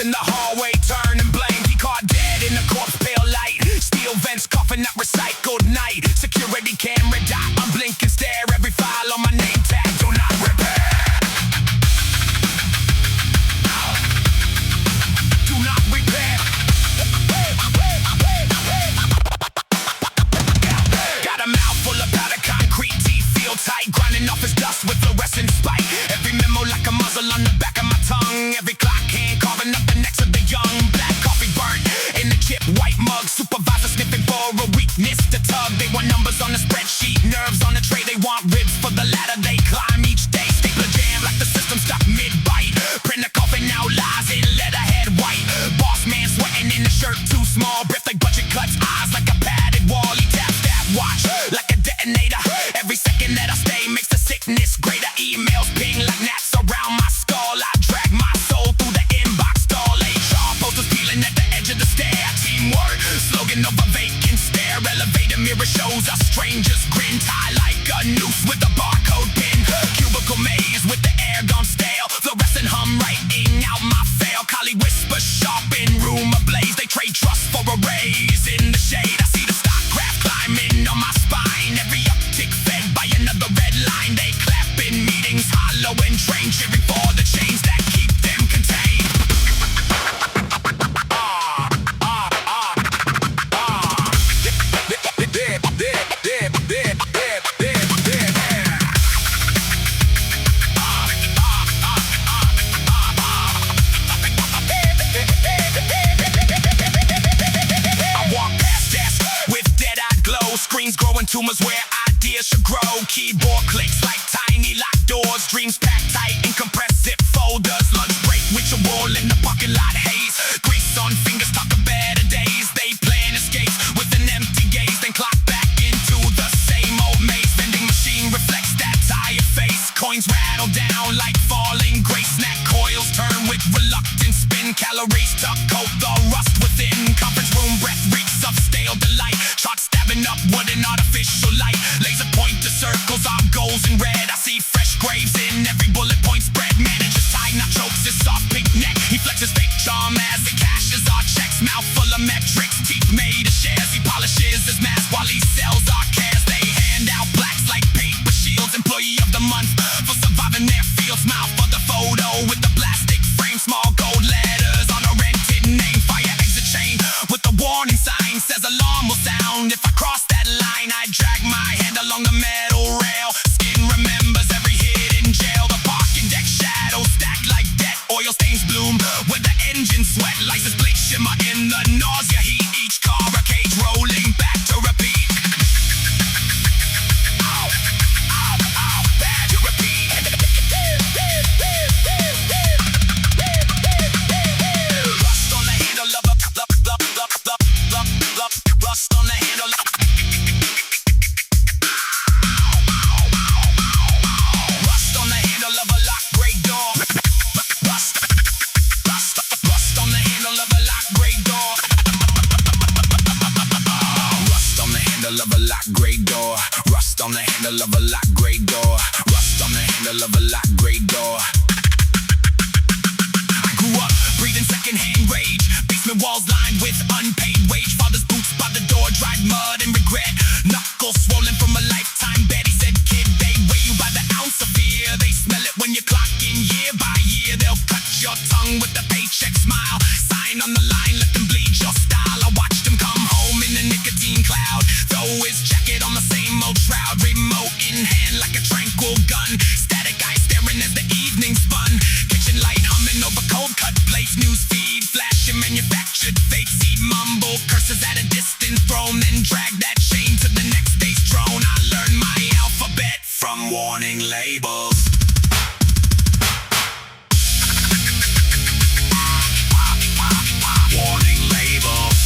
in the hallway, turn and blame. He caught dead in the corpse pale light. Steel vents coughing up recycled night. Security camera dot, unblink and stare. Every file on my name tag, do not repair. Do not repair. Got a mouth full of powder, concrete teeth feel tight. Grinding off his dust with fluorescent spike. Every memo like a muzzle on the back of my tongue. Every clock hand carving up the necks of the young. Black coffee burnt in the chip, white mug. Supervisor sniffing for a weakness to tug. They want numbers on the spreadsheet, nerves on the tray. They want ribs for the ladder they climb each day. Stapler jam like the system stuck mid-bite. Print the coffin now lies in letterhead white. Boss man sweating in the shirt too small. Breath like budget cuts, eyes like a padded wall. He taps that watch like a detonator. Every second that I stay makes the sickness greater. Emails ping like gnats around my skull. I drag my soul through the inbox stall. HR posters peeling at the edge of the stair. Teamwork, slogan of a vacant stare. Elevator mirror shows us strangers grin. Tie like a noose with a barcode pin. Cubicle maze with the air gone stale. Fluorescent hum writing out my fail. Collie whisper sharp in room ablaze. They trade trust for a raise in the shade. I see the stock graph climbing on my spine. Every uptick fed by another red line. They clap in meetings, hollow and trained, cheering for the chains that keep them contained. Screens growing tumors where ideas should grow. Keyboard clicks like tiny locked doors. Dreams packed tight in compressive folders. Lunch break ritual in the parking lot haze. Grease on fingers talk of better days. They plan escapes with an empty gaze. Then clock back into the same old maze. Vending machine reflects that tired face. Coins rattle down like falling grace. Snack coils turn with reluctant spin. Calories tuck coat the rust within. Conference room breath reeks of stale delight. Charts stabbing up wood in artificial light. Laser pointer circles our goals in red. I see fresh graves in every bullet point spread. Manager's tie not chokes his soft pink neck. He flexes fake charm as he cashes our checks. Mouth full of metrics, teeth made of shares. He polishes his mask while he sells our cares. They hand out plaques like paper shields. Employee of the month for surviving their field. Smile for the photo with the plastic frame. Small gold letters on a rented name. Fire exit chain with the warning sign. Says alarm will sound if I cross that line. I drag my hand along the metal rail. Skin remembers every hidden jail. The parking deck shadows stacked like debt. Oil stains bloom where the engine sweat. License plate shimmer in the nausea heat. Each car a cage rolling back to repeat. Ow, ow, ow, bad to repeat. Rust on the handle of a rust on the handle. Rust on the handle of a locked gray door. Rust on the handle of a locked gray door. Rust on the handle of a locked gray door. Rust on the handle of a locked gray door. Rust on the handle of a locked gray door. I grew up breathing secondhand rage. Basement walls lined with unpaid wage. Father's boots by the door, dried mud and regret. Knuckles swollen from a lifetime bet. He said, kid, they weigh you by the ounce of fear. They smell it when you clock in year by year. They'll cut your tongue with a paycheck smile. Sign on the line, let them bleed your style. I watched him come home in the nicotine cloud. Throw his jacket on the same old shroud. Remote in hand like a tranquil gun. Static eye staring as the evening spun. Kitchen light humming over cold cut plates. News feed flashing manufactured fakes. He'd mumble curses at a distance thrown. Then drag that chain to the next day's throne. I learned my alphabet from warning labels. Warning labels.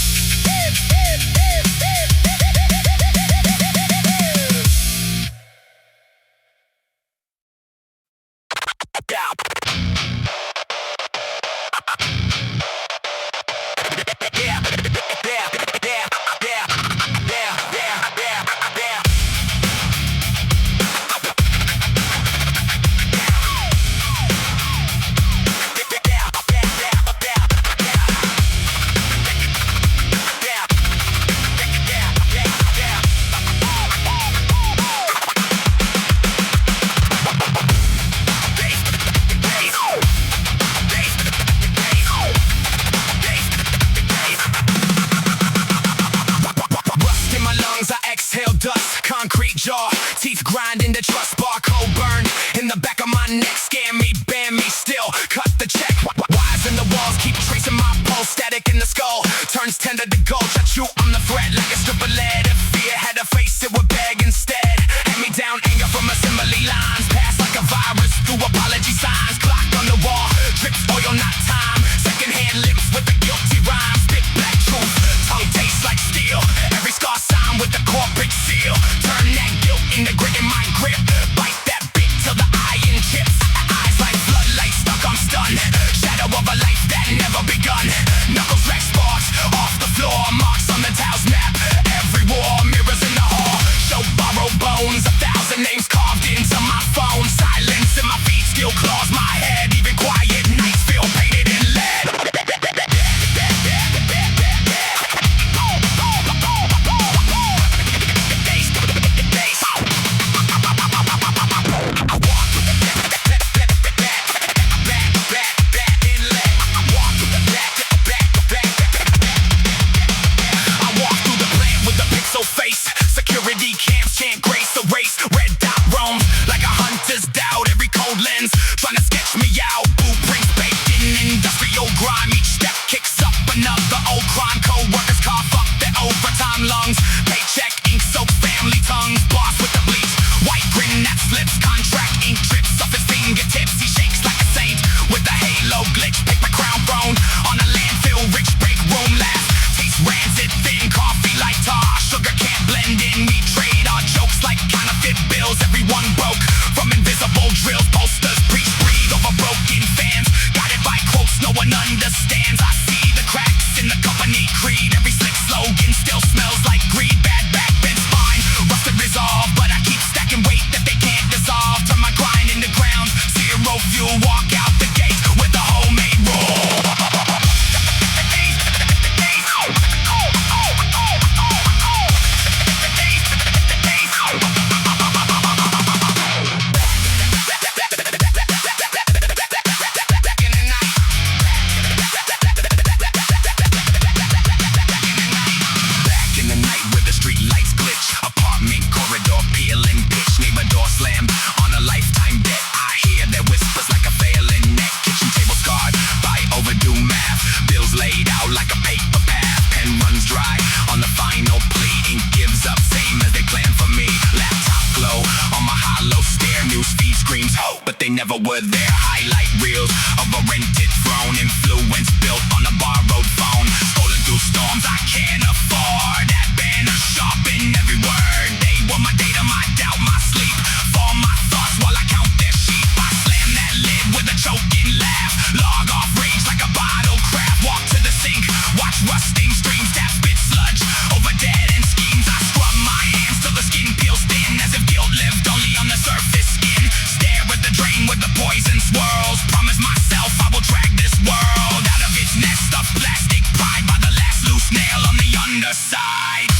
were their highlight reels of a rented throne. Influence built on a borrowed phone. Scrolling through storms I can't afford. That banner sharp in every word. They were my data, my doubt, my sleep. For my thoughts while I count their sheep. I slam that lid with a choking laugh. Log off rage like a bottle craft. Walk to the sink, watch rusting streams. Tap spit sludge over dead end schemes. I scrub my hands till the skin peels thin, as if guilt lived only on the surface skin. Stare at the drain with the poison swirls. Promise myself I will drag this world out of its nest of plastic pride by the last loose nail on the underside.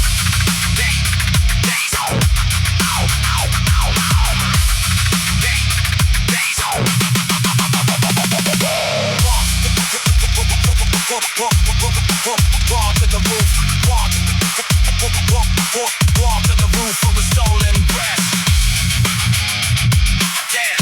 Walk to the roof, walk to the roof of a stolen breath. Damn.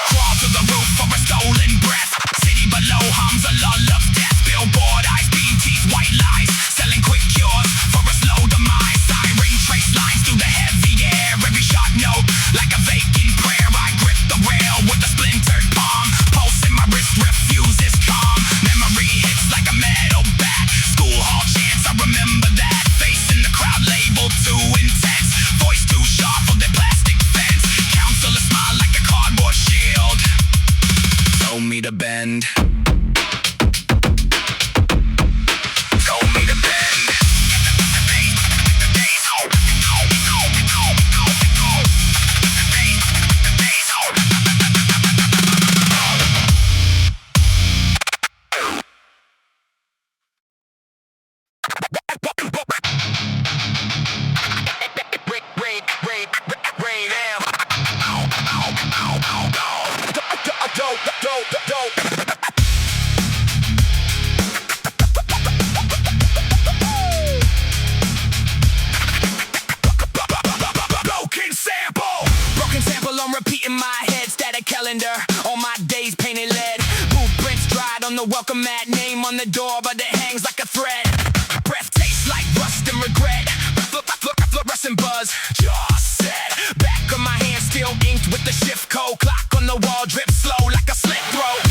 Crawl to the roof of a stolen breath. City below hums a lull of death. Billboard eyes, bean teeth, white lies, selling quick cures for a slow demise. Siren trace lines through the heavy air. Every shot note like a vacant prayer. I grip the rail with a splintered palm. Pulse in my wrist refuses calm. Memory hits like a metal bat. School hall chants, I remember that. Face in the crowd labeled too intense. Voice too sharp for their plastic fence. Counselor smile like a cardboard shield. Told me to bend. Told me to bend. Broken sample on repeat in my head. Static calendar on my days painted lead. Blueprints dried on the welcome mat. Name on the door but it hangs like a thread. Breath tastes like rust and regret. Fluorescent buzz just set. Back of my hand still inked with the shift code. Clock on the wall drips slow like a slit throat.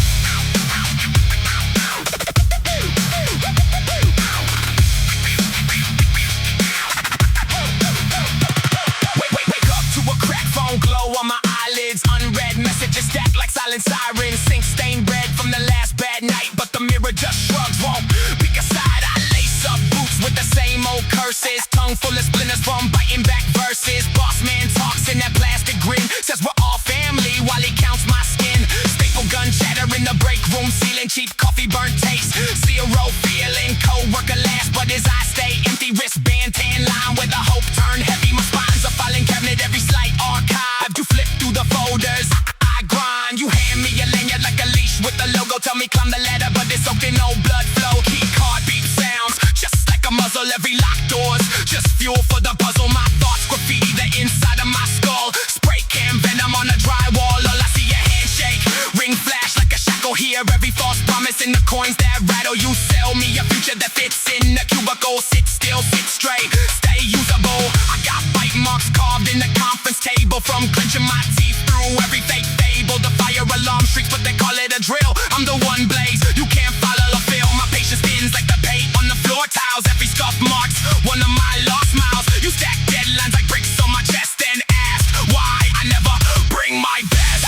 Wake up to a crack phone glow on my eyelids. Unread messages stacked like silent sirens. Sink stained red from the last bad night, but the mirror just shrugs. Won't pick a side. I lace up boots with the same old curses. Tongue full of splinters from biting back verses. Boss man talks in that plastic grin. Says we're all family while he counts my skin. Staple gun chatter in the break room ceiling. Cheap coffee burnt taste. Zero feeling. Co-worker last but his eyes stay empty. Wristband tan line with a hope turn heavy. My spine's a filing cabinet. Every slight archive. You flip through the folders. I grind. You hand me a lanyard like a leash with the logo. Tell me climb the ladder but it's soaked in no blood flow. Key card beep sounds just like a muzzle. Every locked doors just fuel for the puzzle. My thoughts graffiti the inside of my skull. Spray can venom on the drywall. All I see a handshake. Ring flash like a shackle here. Every false promise in the coins that rattle. You sell me a future that fits in the cubicle. Sit still, sit straight, stay usable. I got bite marks carved in the conference table. From clenching my teeth through every fake fable. The fire alarm shrieks but they call it a drill. I'm the one blaze, you can't follow the feel. My patience thins like the paint on the floor tiles. Every scuff marks one of my lost miles. You stack deadlines like bricks on my chest and ask why I never bring my best.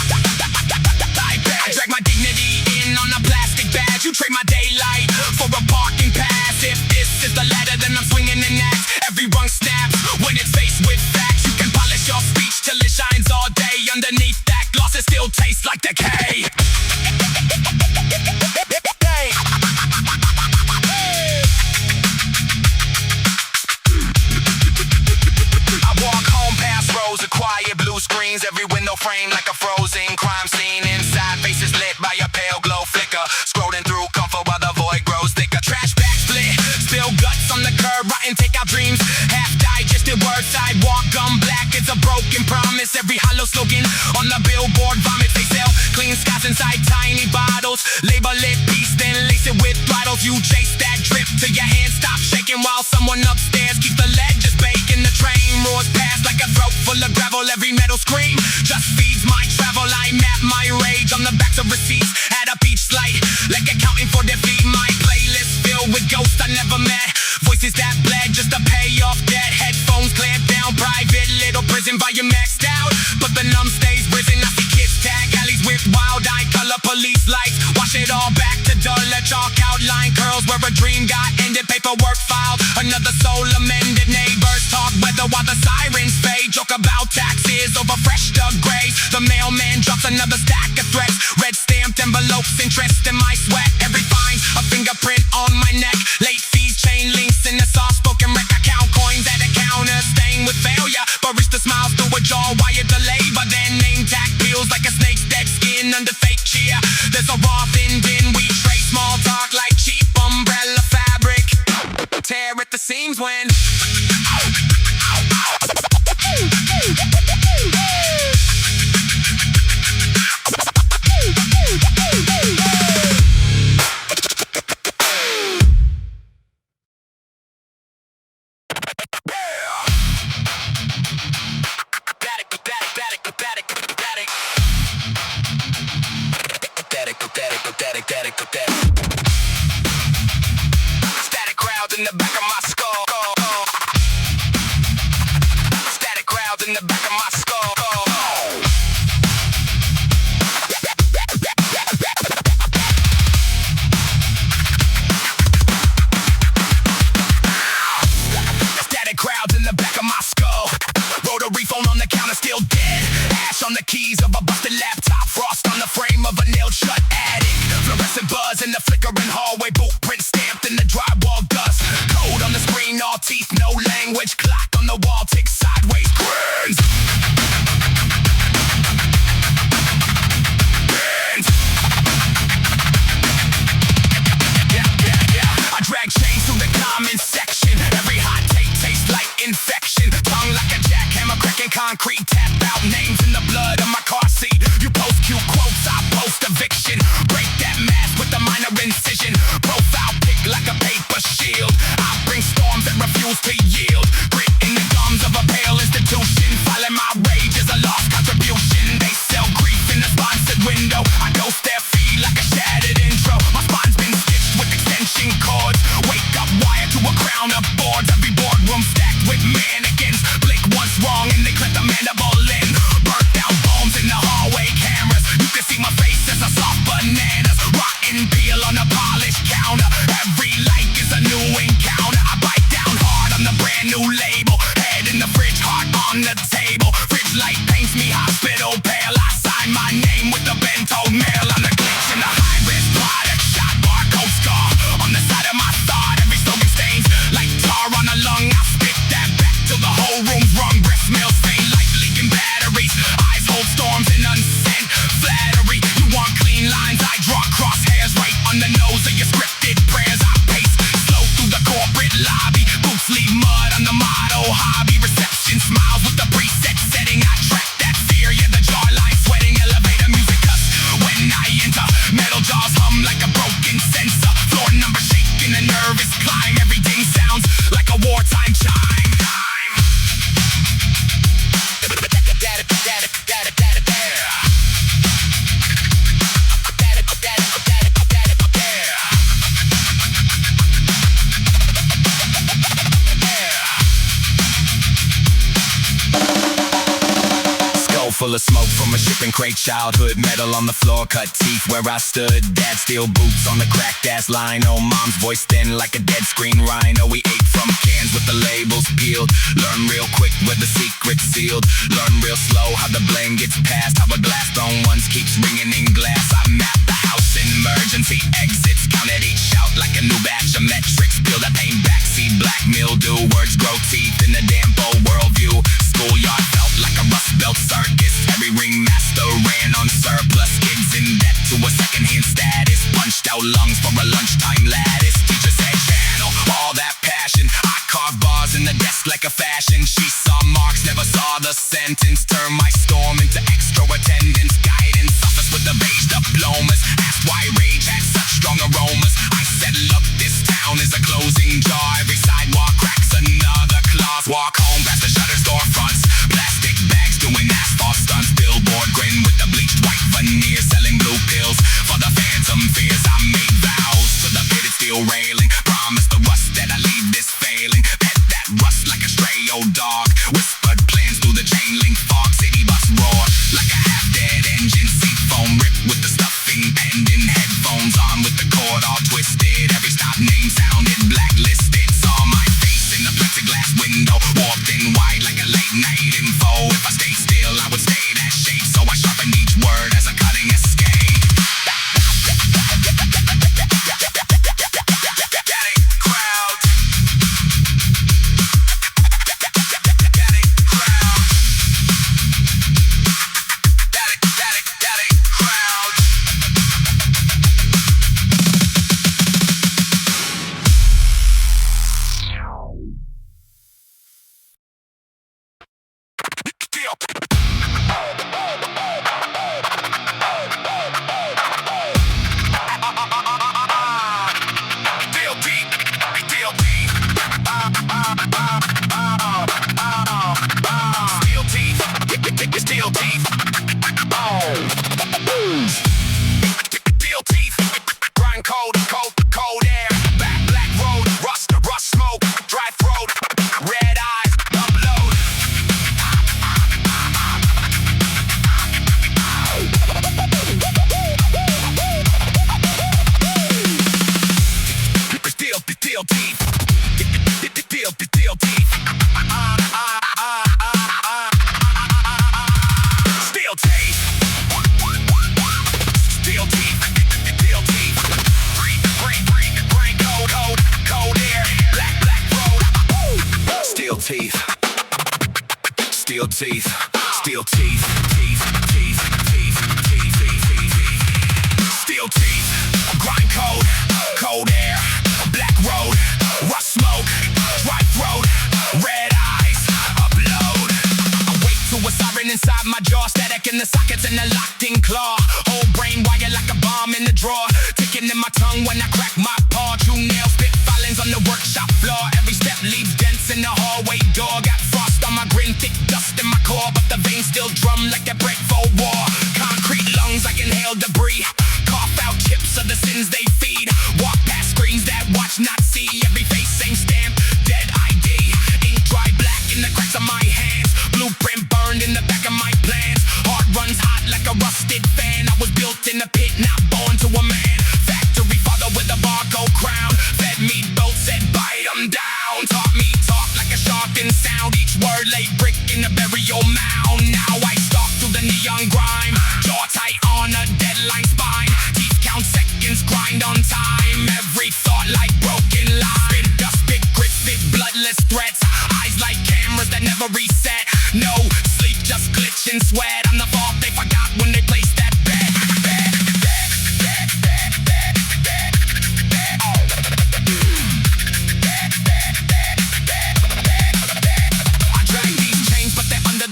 I drag my dignity in on a plastic badge. You trade my daylight for a parking pass. If this is the ladder then I'm swinging an axe. Every rung snaps when it's faced with facts. You can polish your speech till it shines all day. Underneath that gloss it still tastes like decay. Every window framed like a frozen crime scene. Inside faces lit by a pale glow flicker. Scrolling through comfort while the void grows thicker. Trash bag split, spill guts on the curb. Rotten take out dreams, half digested words. Sidewalk gum black, it's a broken promise. Every hollow slogan on the billboard vomit. They sell clean skies inside tiny bottles. Label it peace, then lace it with throttles. You chase that drip till your hands stop shaking while someone upstairs keeps the lead just baking. level, every metal scream just feeds my travel. I map my rage on the backs of receipts at a beach slight, like accounting for defeat. My playlist filled with ghosts I never met, voices that bled just to pay off debt. Headphones clamped down, private little prison volume maxed out, but the numb stays risen. I see kids tag alleys with wild-eyed color police lights, wash it all back to duller chalk outline curls where a dream got ended. Paperwork filed, another soul amended. Neighbors talk weather while the sirens fade, joke about taxes over fresh dug graves. The mailman drops another stack of threats, red stamped envelopes, interest in my sweat. Every fine's a fingerprint on my neck, late fees, chain links in the soft-spoken wreck. I count coins at a counter, staying with failure, barista smiles through a jaw wired to labor. Then name tag peels like a snake's dead skin under fake cheer. There's a raw thin din, we trade small talk like cheap umbrella fabric. Tear at the seams when static crowds in the back of my skull. Static crowds in the back of my skull. Static crowds in the back of my skull. Rotary phone on the counter, still dead. Ash on the keys of a busted laptop. Frost on the frame of a nailed shut attic. Fluorescent buzz in the flickering hallway. Boot print stamped in the drywall dust. Code on the screen, all teeth, no language. Clock on the wall ticks sideways. Grins. I drag chains through the comment section. Every hot take tastes like infection. Tongue like a jackhammer cracking concrete. Tap out names in the blood of my car seat. You post cute quotes, I post eviction. Break that mask with a minor incision. Profile pick like a paper shield. I bring storms that refuse to yield. Grit in the gums of a pale institution. Filing my rage is a lost contribution. They sell grief in the sponsored window. I ghost their feed like a shattered intro. My spine's been stitched with extension cords. Wake up wired to a crown of boards. Every boardroom stacked with mannequins. Blink once wrong and they clip the mandible in. Burnt out bones in the hallway cameras. You can see my face as a soft bananas. Rotten peel on a polished counter. Every like is a new encounter. I bite down hard on the brand new label. Head in the fridge, heart on the table. Fridge light paints me hospital pale. I sign my name with the bento mail. On the glitch in the high-risk product. Shot barcode scar on the side of my thought. Every slogan stains like tar on a lung. I spit that back till the whole room's wrong. Breath smells faint like leaking batteries. Eyes hold storms in unsent flattery. You want clean lines, I draw crosshairs right on the nose of your scripted prayers. I pace slow through the corporate lobby. Boots leave mud on the motto hobby. Reception smiles with the preset setting. I track that fear, yeah, the jawline sweating. Elevator music cuts when I enter. Metal jaws hum like a broken sensor. Floor number shaking, a nervous climb. Everything sounds like a wartime chime. Full of smoke from a shipping crate. Childhood metal on the floor, cut teeth where I stood. Dad steel boots on the cracked ass line. Oh, mom's voice thin like a dead screen rhino. We ate from cans with the labels peeled. Learn real quick where the secret's sealed. Learn real slow how the blame gets passed. How a glass thrown once keeps ringing in glass. I map the house, emergency exits. Counted each shout like a new batch of metrics. Peel that pain back, see black mildew. Words grow teeth in the damn bold worldview. Schoolyard felt like a rust belt circus. Every ringmaster ran on surplus. Kids in debt to a second-hand status. Punched out lungs for a lunchtime lattice. Teacher said channel all that passion. I carved bars in the desk like a fashion. She saw marks, never saw the sentence. Turn my storm into extra attendance. Guidance office with the beige diplomas. Asked why rage had such strong aromas. I said look, this town is a closing jar. Every sidewalk cracks another clause. Walk home past the shutter storefronts. Plastic bags doing steel teeth, steel teeth, teeth, teeth, teeth, teeth, teeth, teeth, steel teeth, grind cold, cold air, black road, rust smoke, dry throat, red eyes, upload. I wait to a siren inside my jaw, static in the sockets and a locked-in claw. Whole brain wired like a bomb in the drawer, ticking in my tongue when I crack my paw. True nails, spit filings on the workshop floor. Every step leaves dents in the hallway door. Got frost on my grin, thick dust in my core, but the veins still drum like they're bred for war. Concrete lungs, I inhale debris, cough out chips of the sins they feed. Walk past screens that watch not see. Every face same stamp, dead ID. Ink dry black in the cracks of my hands, blueprint burned in the back of my plans. Heart runs hot like a rusted fan. I was built in the pit, not born to a man. Factory father with a barcode crown, fed me both, said bite 'em down. Taught me talk like a sharpened sound. Each word lay brick in a burial mound. Now I stalk through the neon grime, jaw tight on a deadline spine. Teeth count seconds, grind on time. Every thought like broken line. Spit dust, spit grit, spit bloodless threats. Eyes like cameras that never reset. No sleep, just glitch and sweat. I'm the fault they forgot when they placed that bet.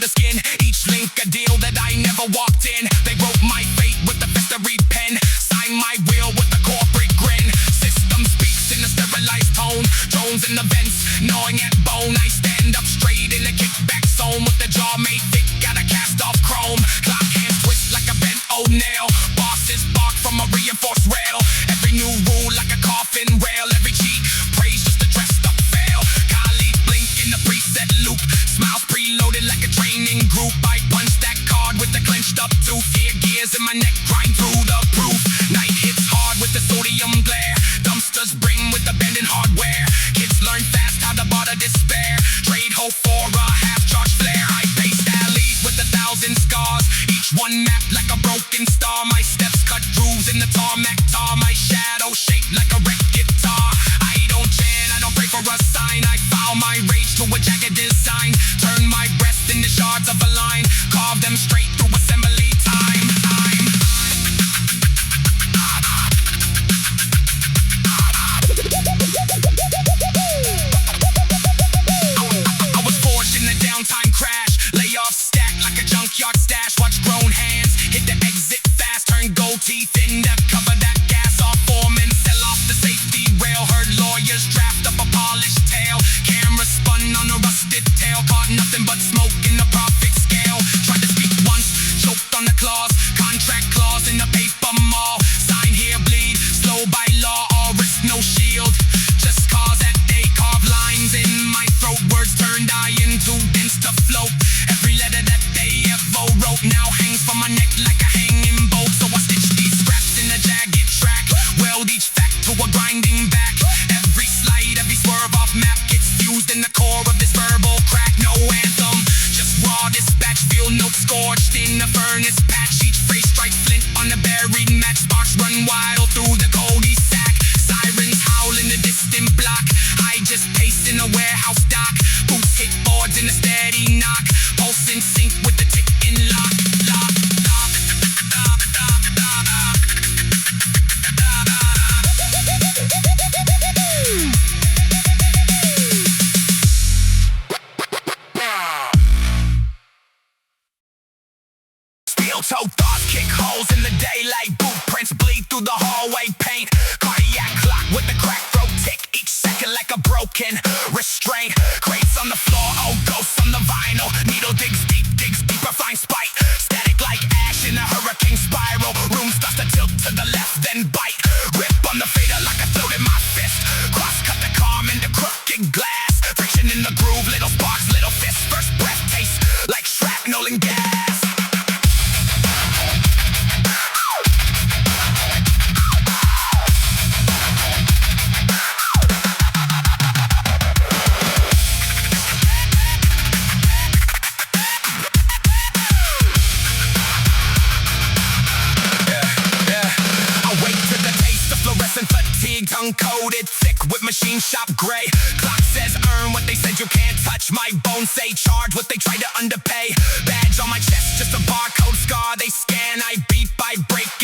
The skin, each link a deal that I never walked in. They wrote my fate with the festery pen, sign my will with the corporate grin. System speaks in a sterilized tone, drones in the vents, gnawing at bone. I stand up straight in a kickback zone with the jaw made thick, got a cast off chrome. Clock hands twist like a bent old nail, bosses bark from a reinforced rail. Every new rule like a coffin rail, every cheat praise just a dressed up fail. Colleague blink in the preset loop, smiles preloaded like a training group. I punch that card with the clenched up tooth, ear gears in my neck grind through the proof. Night hits hard with the sodium glare, dumpsters bring with abandoned hardware. Kids learn fast how to barter despair, trade hope for a half-charged flare. I pace alleys with 1,000 scars, each one mapped like a broken star. My steps cut grooves in the tarmac tar, my shadow shaped like a wrecked guitar. I don't chant, I don't pray for a sign, I file my rage to a jagged design. Turn my breath into shards of a line, carve them straight through assembly time. I was forged in the downtime crash, layoff stacked like a junkyard stash. Watch grown hands hit the exit fast, turn gold teeth in to cover that gas. Off foreman, sell off the safety rail. Heard lawyers draft up a polished tale, camera spun on a rusted tail. Caught nothing but smoke in the profit scale. Tried to speak once, choked on the clause, contract clause in the paper mall. Sign here, bleed, slow by law, all risk, no shield. Just cause that they carve lines in my throat, words turned I into dents to float. Every letter that they ever wrote now hangs from my neck like a hanging bolt. So I stitch these scraps in a jagged track, weld each fact to a grinding back. Every slide, every swerve off map gets fused in the core of this verbal crack. No anthem, just raw dispatch, feel notes scorched in the furnace patch. Each phrase strike flint on a buried match, sparks run wild through the Goldie sack. Sirens howl in the distant block, I just pace in a warehouse dock. Boots hit boards in a steady knock, pulse in sync with the ticking lock. Toe thoughts kick holes in the daylight, boot prints bleed through the hallway paint. Cardiac clock with the crack throat tick, each second like a broken restraint. Crates on the floor, oh ghosts on the vinyl. Needle digs deeper, find spite. Static like ash in a hurricane spiral. Room starts to tilt to the left, then bite. Rip on the fader like I float in my fist. Cross cut the calm into crooked glass. Friction in the groove, little sparks, little fists. First breath tastes like shrapnel and gas. Tongue-coated, thick with machine shop gray. Clock says earn what they said you can't touch. My bones say charge what they try to underpay.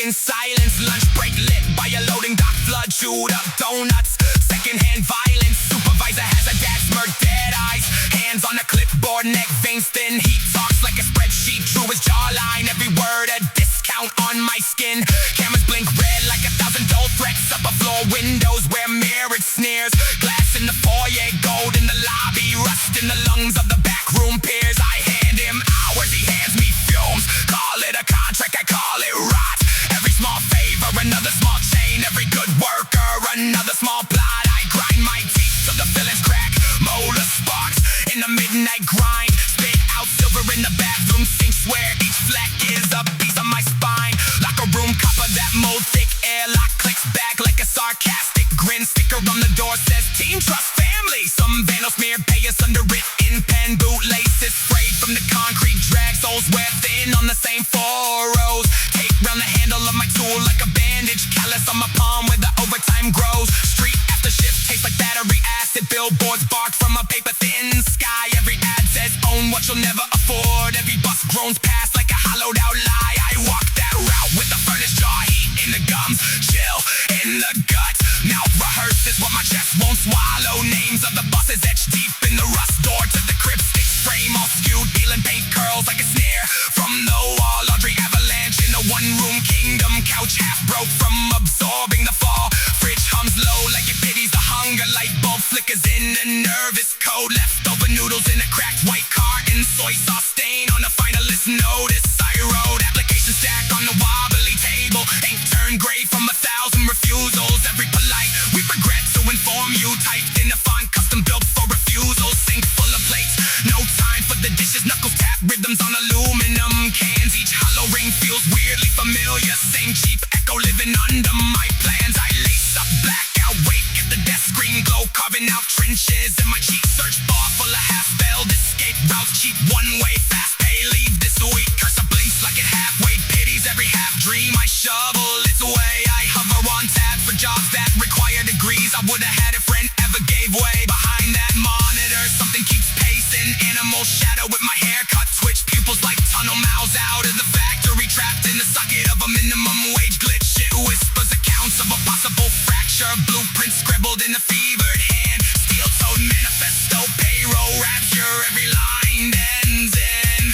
in silence. Lunch break lit by a loading dock flood. Chewed up donuts, secondhand violence. Supervisor has a dad smirk, dead eyes. Hands on the clipboard, neck veins thin. He talks like a spreadsheet, drew his jawline. Every word a discount on my skin. Cameras blink red like 1,000 dull threats. Upper floor windows where mirrored sneers. Glass in the foyer, gold in the lobby. Rust in the lungs of the back room peers. I hand him hours, he hands me fumes. Call it a contract, I call it rot. Every small favor, another small chain. Every good worker, another small plot. I grind my teeth till the fillings crack. Molar sparks in the midnight grind. Spit out silver in the bathroom sink. Swear each fleck is a piece of my spine. Locker room copper that mold thick. Airlock clicks back like a sarcastic grin. Sticker on the door says team trust family. Some vandal smear pay us under written pen. Bootlaces sprayed from the concrete drag. Souls wear thin on the same 4 rows. Tape round the handle of my tool like a bandage. Callus on my palm where the overtime grows. Street after shift tastes like battery acid. Billboards bark from a paper thin sky. Every ad says own what you'll never afford. Every bus groans past like a hollowed out lie. I walk that route with a furnace jaw, heat in the gums, chill in the gut. Mouth rehearses what my chest won't swallow. Names of the buses etched deep in the rust. Door to the crib, stick frame all skewed. Peeling paint curls like a snare from the wall. Laundry avalanche in a one-room kingdom. Couch half broke from absorbing the fall. Fridge hums low like it pities the hunger. Light bulb flickers in a nervous code. Leftover noodles in a cracked white carton. Soy sauce stain on a finalist notice. I wrote application stack on the wobbly table. Ink turned gray from 1,000 refusals. Every polite, we regret to inform you. Typed in a font custom built for refusal. Sink full of plates, no time for the dishes. Knuckles tap rhythms on aluminum cans. Each hollow ring feels weirdly familiar. Same cheap echo living under my plans. I lace up blackout, wake at the desk. Screen glow, carving out trenches in my cheeks. Search bar full of half-spelled escape routes. Cheap one-way, fast pay, leave this week. Cursor blinks like it halfway pities every half dream. I shovel its way. I hover on tab for jobs that require degrees. I would've had a friend ever gave way. Behind that monitor, something keeps pacing. Animal shadow with my haircut. Twitch pupils like tunnel mouths out of the factory. Trapped in the socket of a minimum wage glitch. It whispers accounts of a possible fracture. Blueprints scribbled in a fevered hand. Steel-toed manifesto, payroll rapture. Every line ends in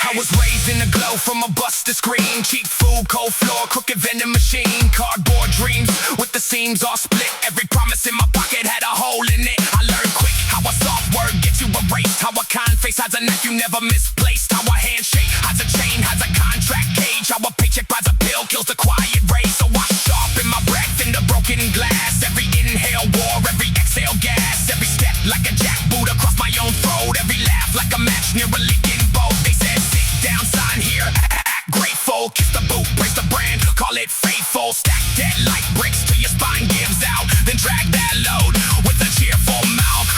I was raised in the glow from a busted screen. Cheap food, cold floor, crooked vending machine. Cardboard dreams with the seams all split. Every promise in my pocket had a hole in it. I learned quick how a soft word gets you erased. How a kind face has a knife you never misplaced. How a handshake has a chain, has a contract cage. How a paycheck buys a pill, kills the quiet race. So I sharpen my breath in the broken glass. Every inhale war, every exhale gas. Every step like a jackboot across my own throat. Every laugh like a match near a leaking boat. They said down sign here, act grateful. Kiss the boot, brace the brand, call it faithful. Stack dead like bricks till your spine gives out. Then drag that load with a cheerful mouth.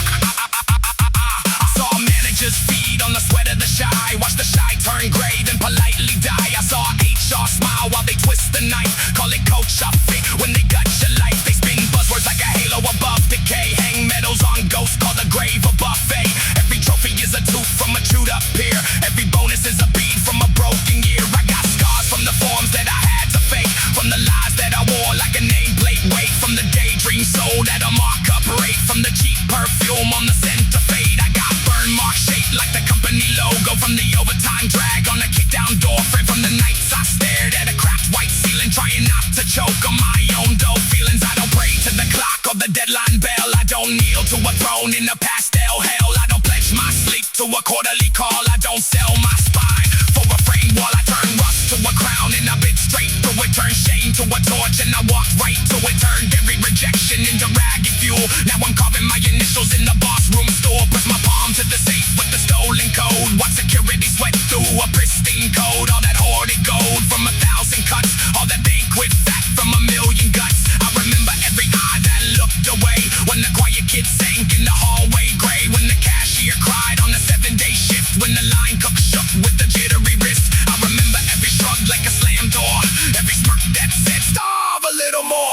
I saw managers feed on the sweat of the shy. Watch the shy turn gray, then politely die. I saw HR smile while they twist the knife. Call it coach up fit when they gut your life. They spin buzzwords like a halo above decay. Hang medals on ghosts, call the grave a buffet. Every trophy is a tooth from a chewed up peer. Every bonus is a bead from a broken year. I got scars from the forms that I had to fake. From the lies that I wore like a nameplate weight. From the daydream sold at a markup rate. From the cheap perfume on the center fade. I got burn mark shaped like the company logo. From the overtime drag on the kick down door frame. From the nights I stared at a cracked white ceiling. Trying not to choke on my own dough feelings. I don't pray to the clock or the deadline bell. I don't kneel to a throne in a pastel hell. I don't pledge my sleep to a quarterly call. I don't sell my spine for a frame wall. I turn rust to a crown and I bit straight through it. Turn shame to a torch and I walked right to it. Turned every rejection into ragged fuel. Now I'm carving my initials in the boss room store. Press my palm to the safe with the stolen code. Watch security sweat through a pristine code. All that hoarded gold from 1,000 cuts. All that banquet fat from a million guts. I remember every eye that looked away when the quiet kid sank in the hallway gray. When the cashier cried on the 7-day shift. When the line cook shook with the jittery wrist. I remember every shrug like a slam door. Every smirk that said starve a little more.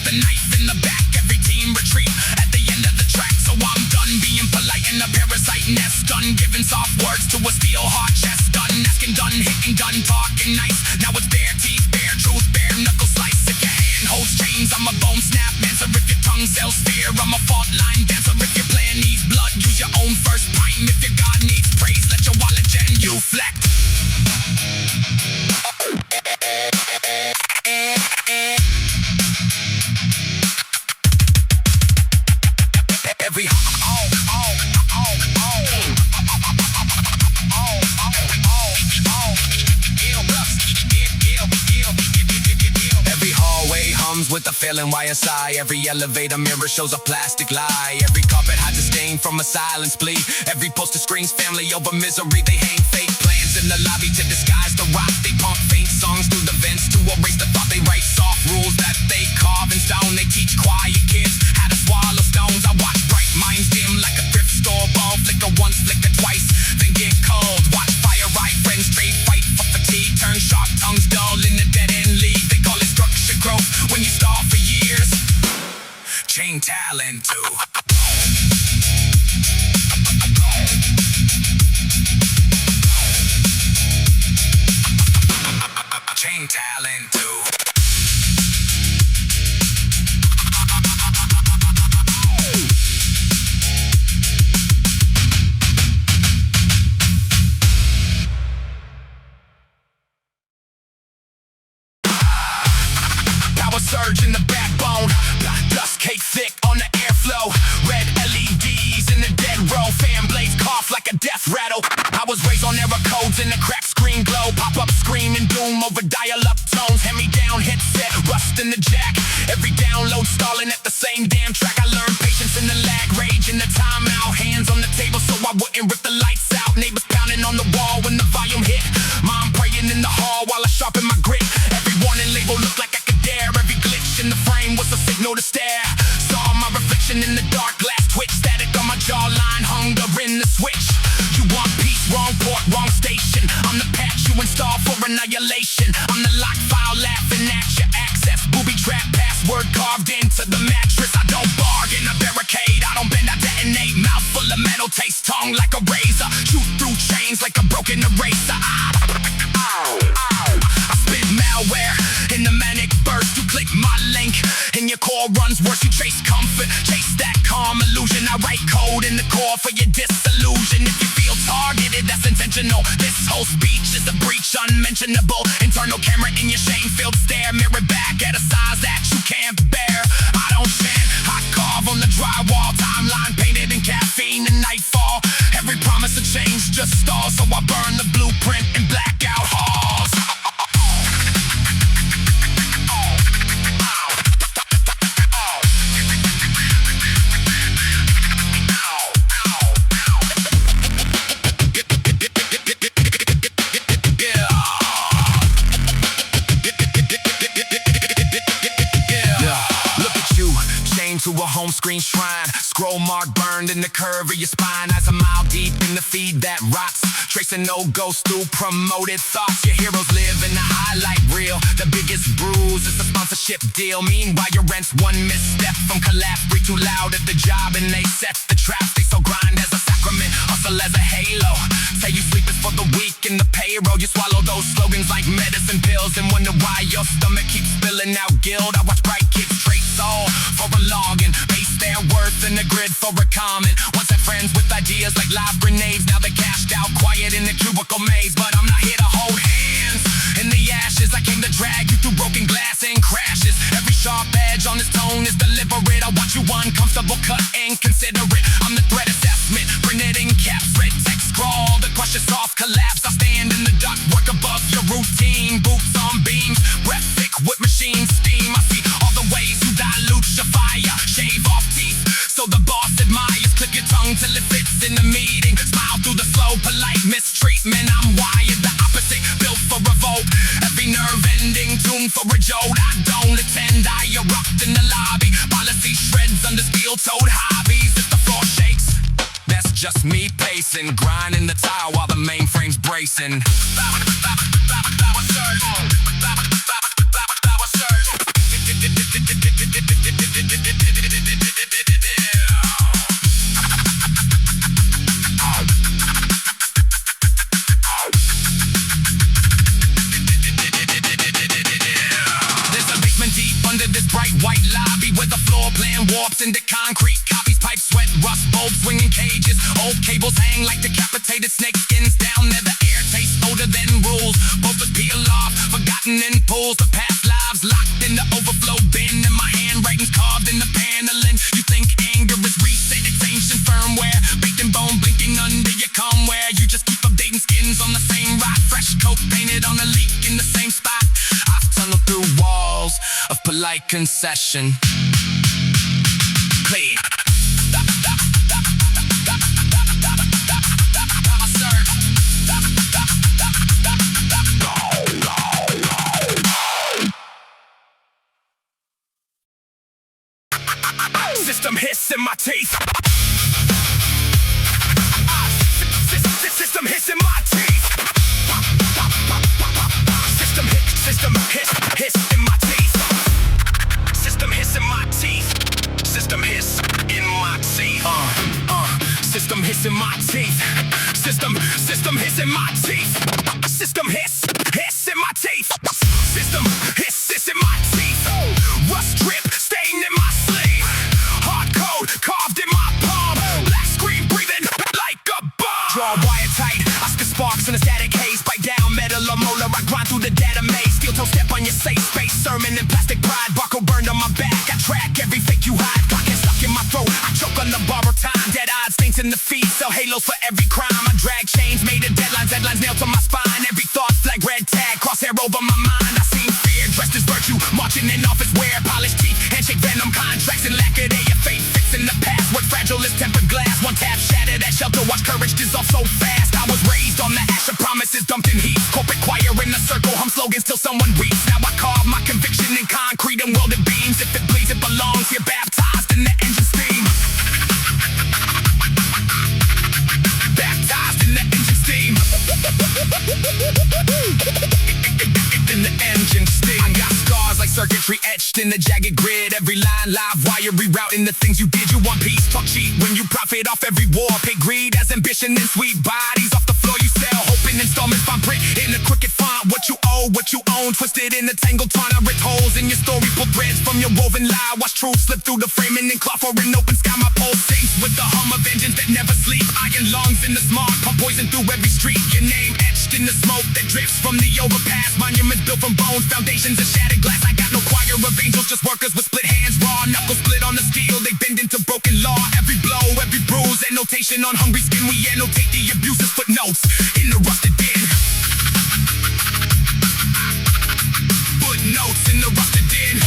the knife in the back, every team retreat at the end of the track. So I'm done being polite in a parasite nest, done giving soft words to a steel hard chest, done asking, done hitting, done talking nice. Now it's bare teeth, bare truth, bare knuckle slice. If your hand holds chains, I'm a bone snap dancer. If your tongue sells fear, I'm a fault line dancer. If your plan needs blood, use your own first pint. If your God needs praise, let your wallet genuflect. Every hallway hums with a failing YSI. Every elevator mirror shows a plastic lie. Every carpet hides a stain from a silence plea. Every poster screams family over misery. They hang fake plans in the lobby to disguise the rot. They pump faint songs through the vents to erase the thought. They write soft rules that they carve in stone. They teach quiet kids how to swallow stones. I watch bright minds dim like a thrift store bulb. Flicker once, flicker twice, then get cold. Watch fire right friends trade fight for fatigue. Turn sharp tongues dull in the dead end league. They call it structure growth when you starve for years. Chain talent too. Chain talent too. Power surge in the backbone. Dust cake thick on the airflow. Red LEDs in the dead row. Fan blades cough like a death rattle. I was raised on error codes in the cracked screen glow. Pop up screaming doom over dial-up tones. Hand me down headset, rust in the jack. Every download stalling at the same damn track. I learned patience in the lag, rage in the timeout. Hands on the table so I wouldn't rip the lights out. Neighbors pounding on the wall when the volume hit. Mom praying in the hall while I sharpen my grit. Every warning label looked like I could dare. Every glitch in the frame was a signal to stare. Saw my reflection in the dark glass twitch. Static on my jawline, hunger in the switch. You want peace, wrong port, wrong station. I'm the patch you install for annihilation. I'm the lock file laughing at your access. Booby trap password carved into the mattress. I don't bargain, I barricade. I don't bend, I detonate. Mouth full of metal, taste tongue like a razor. Shoot through chains like a broken eraser. I spit malware in the manic burst. You click my link and your core runs worse. You chase comfort, chase that calm illusion. I write code in the core for your disillusion. If you feel targeted, that's intentional. This whole speech is a breach unmentionable. Internal camera in your shame-filled stare. Mirror back at a size that you can't bear. I don't chant, I carve on the drywall. Timeline painted in caffeine and nightfall. Every promise of change just stalls. So I burn the blueprint in blackout halls. To a home screen shrine, scroll mark burned in the curve of your spine. As a mile deep in the feed that rots, tracing no ghosts through promoted thoughts. Your heroes live in the highlight reel. The biggest bruise is the sponsorship deal. Meanwhile your rent's one misstep from collapse. Breathe too loud at the job and they set the traps. They so grind as a sacrament, hustle as a halo. Say you sleep is for the weak in the payroll. You swallow those slogans like medicine pills and wonder why your stomach keeps spilling out guilt. I watch bright kids trace all for a login, base their worth in the grid for a comment. Once had friends with ideas like live grenades. Now they're cashed out quiet in the cubicle maze. But I'm not here to hold hands in the ashes. I came to drag you through broken glass and crashes. Every sharp edge on this tone is deliberate. I want you uncomfortable, cut inconsiderate. I'm the threat assessment, printed in caps. Red text scrawl, the crush is soft collapse. I stand in the duct work above your routine. Boots on beams, breath thick with machine steam. I see all the ways you dilute your fire. Shave off teeth so the boss admires. Clip your tongue till it fits in the meeting. Smile through the slow, polite mistreatment. I'm wired the opposite, built for revolt. Every nerve ending, tuned for a jolt. I don't attend, I erupt in the lobby. Policy shreds under steel-toed hobbies. If the floor shakes, that's just me pacing. Grinding the tile while the mainframe's bracing. Power surge. under this bright white lobby where the floor plan warps into concrete copies, pipes, sweat, rust, bulbs, swinging cages. Old cables hang like decapitated snake skins. Down there the air tastes older than rules. Posters peel off, forgotten in pools. The past lives locked in the overflow bin, and my handwriting's carved in the paneling. You think anger is reset, it's ancient firmware, baked in bone, blinking under your comeware. You just keep updating skins on the same rock, fresh coat painted on a leak in the same spot. I've tunneled through walls of polite concession. Clean. System hiss in my teeth. System hiss in my teeth. System hiss in my teeth. System hiss in my teeth. System hiss in my teeth. System hiss in my teeth. System hiss in my teeth. System hiss in my teeth. System hiss in my teeth. Rust drip stain in my sleeve. Hard code carved in my palm. Black screen breathing like a bomb. Draw wire tight, I spit sparks in a static haze. Bite down metal or molar, I grind through the data maze. Steel toe step on your safe space. Sermon and plastic pride. Barcode burned on my back. I track every fake you hide. Pocket stuck in my throat. I choke on the borrowed time. Dead odds, things in the feed. Sell halos for every crime. I drag chains, made of deadlines. Deadlines nailed to my spine. Every thought flag red tag. Crosshair over my mind. I seen fear dressed as virtue. Marching in office wear. Polished teeth. Handshake venom. Contracts and Lackadaia. Fate fits in the past. What fragile is tempered glass. One tap shattered at shelter. Watch courage dissolve so fast. I was raised on the ash of promises dumped in heat. Corporate choir in a circle. Hum slogans till someone weeps. Now I carve my conviction in concrete and welded beams. If it bleeds, it belongs. You're baptized in the engine steam. Baptized in the engine steam. In the engine steam. I got scars like circuitry etched in the jagged grid. Every line live wire rerouting the things you did. You want peace, talk cheap when you profit off every war. Pay greed as ambition and sweet bodies off the floor you sell. Hoping installments fine print in a crooked font. What you owe, what you own, twisted in a tangled twine. I rip holes in your story, pull threads from your woven lie. Watch truth slip through the framing and cloth for an open sky. My pulse sinks with the hum of engines that never sleep. Iron lungs in the smog, pump poison through every street. Your name etched in the smoke that drifts from the overpass. Monuments built from bones, foundations of shattered glass. I got no choir of angels, just workers with split hands. Raw knuckles split on the steel, they bend into broken law. Every blow, every bruise, annotation on hungry skin. We annotate the abuses, footnotes in the rusted bin. Footnotes in the rusted din.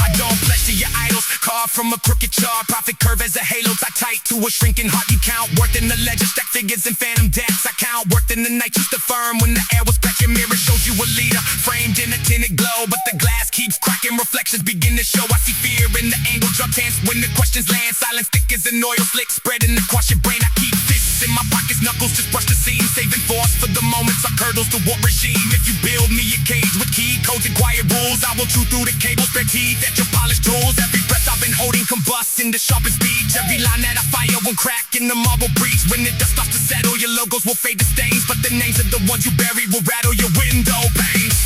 I don't pledge to your idols, carved from a crooked chart. Profit curve as a halo, tie tight to a shrinking heart. You count worth in the ledger, stack figures and phantom debts. I count worth in the night, just affirm when the air was back. Your mirror shows you a leader, framed in a tinted glow. But the glass keeps cracking, reflections begin to show. I see fear in the angle, drop tense when the questions land. Silence thick as an oil slick, spreading across your brain. I keep fists in my pockets, knuckles just brush the seam. Saving force for the moments, I hurdles to what regime. If you build me a cage with key codes and quiet rules, I will chew through the cables, bare teeth at your polished tools. Every breath I've been holding combusts in the sharpest beach. Every line that I fire will crack in the marble breach. When the dust starts to settle, your logos will fade to stains, but the names of the ones you buried will rattle your window panes.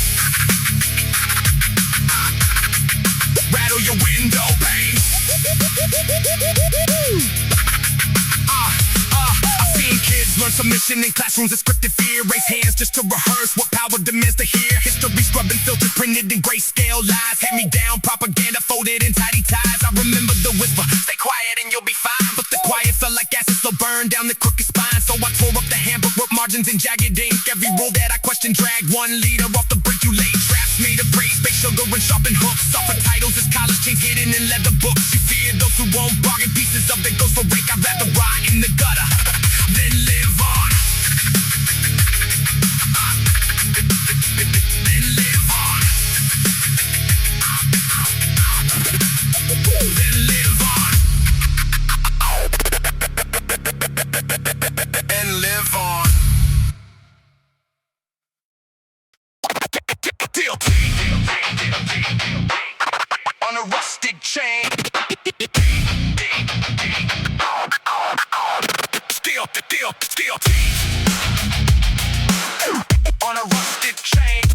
Rattle your window panes. I've seen kids learn submission in classrooms of scripted fear. Raise hands just to rehearse what power demands to hear. History scrubbing, filtered, printed in grayscale lies. Hand me down propaganda folded in tidy ties. I remember the whisper, stay quiet and you'll be fine. But the quiet felt like acid, so burned down the crooked spine. So I tore up the handbook, wrote margins in jagged ink. Every rule that I questioned dragged one leader off the brick you laid. Traps made of praise, baked sugar and sharpened hooks. Offer titles as college chains hidden in leather books. You fear those who won't bargain, pieces of their ghost for rank. I'd rather rot in the gutter than live on. Then live on. Then live on. And live on. Deal on a rusted chain. Steel on a rusted chain.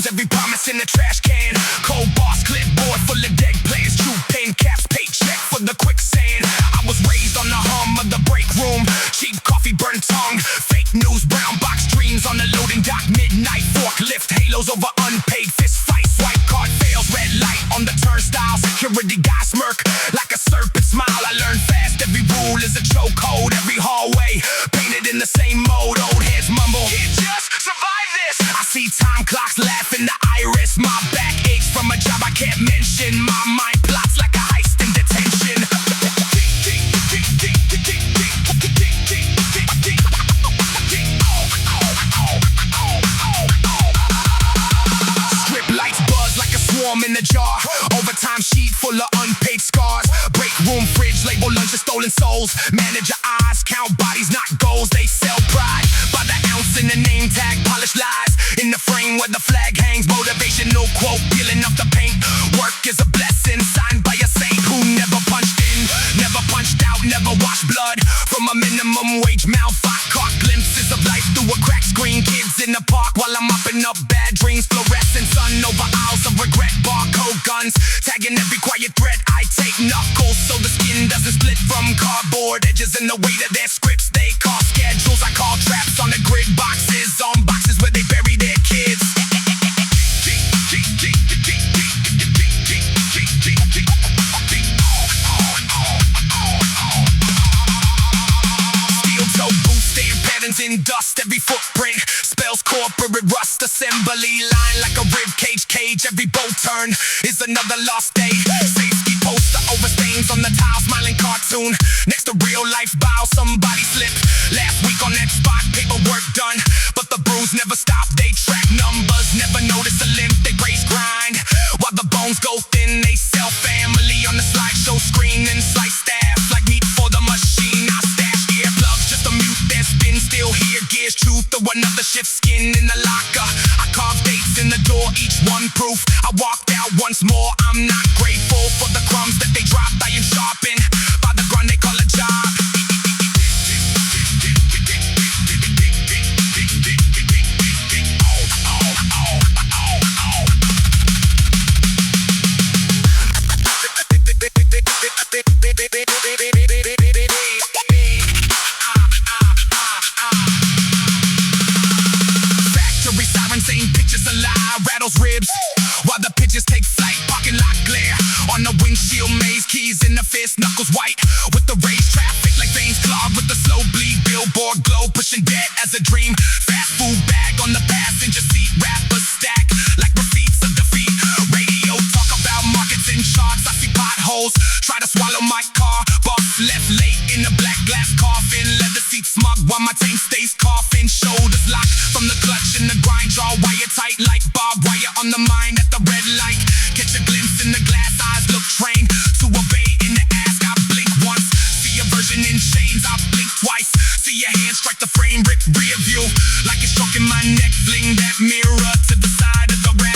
bones, every promise in the trash can. Cold boss, clipboard full of dead players. True pen caps, paycheck for the quicksand. I was raised on the hum of the break room. Cheap coffee, burnt tongue. Fake news, brown box dreams on the loading dock. Midnight forklift, halos over unpaid fist fight. Swipe card fails, red light on the turnstile. Security guy smirk like a serpent smile. I learned fast, every rule is a chokehold. Every hallway painted in the same mode. Old heads mumble, can't just survive this. I see time clocks laugh in the iris. My back aches from a job I can't mention. My mind plots like a heist in detention. Strip lights buzz like a swarm in the jar. Overtime sheet full of unpaid scars. Break room fridge label lunch of stolen souls. Manager eyes count bodies not goals. They sell pride by the ounce in the name tag. Polished lies in the frame where the flag hangs. Motivational quote peeling off the paint. Work is a blessing signed by a saint who never punched in, never punched out, never washed blood from a minimum wage mouth. I caught glimpses of life through a cracked screen. Kids in the park while I'm mopping up bad dreams. Fluorescent sun over aisles of regret. Barcode guns tagging every quiet threat. I take knuckles so the skin doesn't split from cardboard edges in the weight of their scripts. They call schedules, I call traps on the grid. Boxes on boxes where they bury their kids. Steel toe boots, stain patterns in dust. Every footprint spells corporate rust. Assembly line like a rib cage. Every bolt turn is another lost day. Safety poster over stains on the tile. Smiling cartoon next to real life bow. Somebody slipped last week on that spot. Paperwork done, but the bruise never stopped. They track numbers, never notice a limp. They brace grind while the bones go thin. They sell family on the slideshow screen and slice staff like meat for the machine. I stash earplugs just to mute their spin. Still hear gears chew through another shift. Skin in the locker, I carve dates in the door, each one proof. I walked out once more. I'm not grateful for the crumbs that they dropped. I am sharpened by the grunt they call a job. Factory sirens saying pictures a lie, rattles ribs while the pitches take flight. Parking lot glare on the windshield maze. Keys in the fist, knuckles white with the raised traffic like veins clogged with the slow bleed. Billboard glow pushing debt as a dream. Fast food bag on the passenger seat. Rappers stack like receipts of defeat. Radio talk about markets and charts. I see potholes try to swallow my car. Boss left late in the black glass coffin. Leather seat smug while my tank stays coughing. Shoulders locked from the clutch and the grind. Jaw wire tight like barbed wire on the mind at the red light. Catch a glimpse in the glass eyes. Look trained to obey in the ask. I blink once. See a version in chains. I blink twice. See your hand strike the frame. Rip rear view like it's stroking my neck. Fling that mirror to the side of the rack.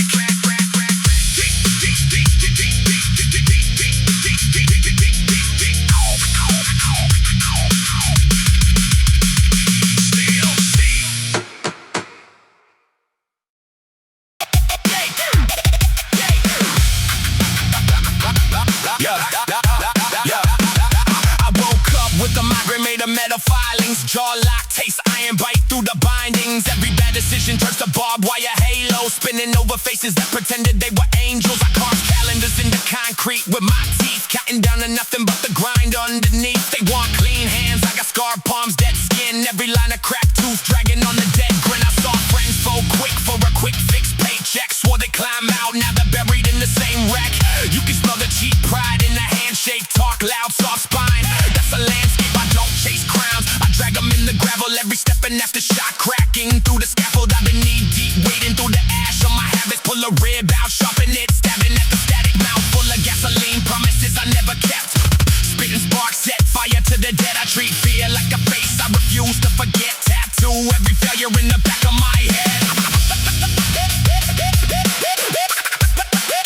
I woke up with a migraine made of metal filings. Jaw lock, taste iron bite through the bindings. Every bad decision turns to barbed wire halo. Spinning over faces that pretended they were angels. I carved calendars into concrete with my teeth. Counting down to nothing but the grind underneath. They want clean hands, I got scarred palms, dead skin. Every line of cracked tooth dragging on the dead grin. I saw friends fold quick for a quick fix paycheck. Swore they climb out, now they're buried in the same wreck. You can smell the cheap pride in the handshake. Talk loud, soft spine. That's a landscape, I don't chase crowns. I drag them in the gravel every step and after shot. Cracking through the scaffold, I've been knee deep. Wading through the ash on my habits. Pull a rib out, sharpen it. Stabbing at the static mouth full of gasoline. Promises I never kept. Spitting sparks, set fire to the dead. I treat fear like a face I refuse to forget. Tattoo every failure in the back of my head.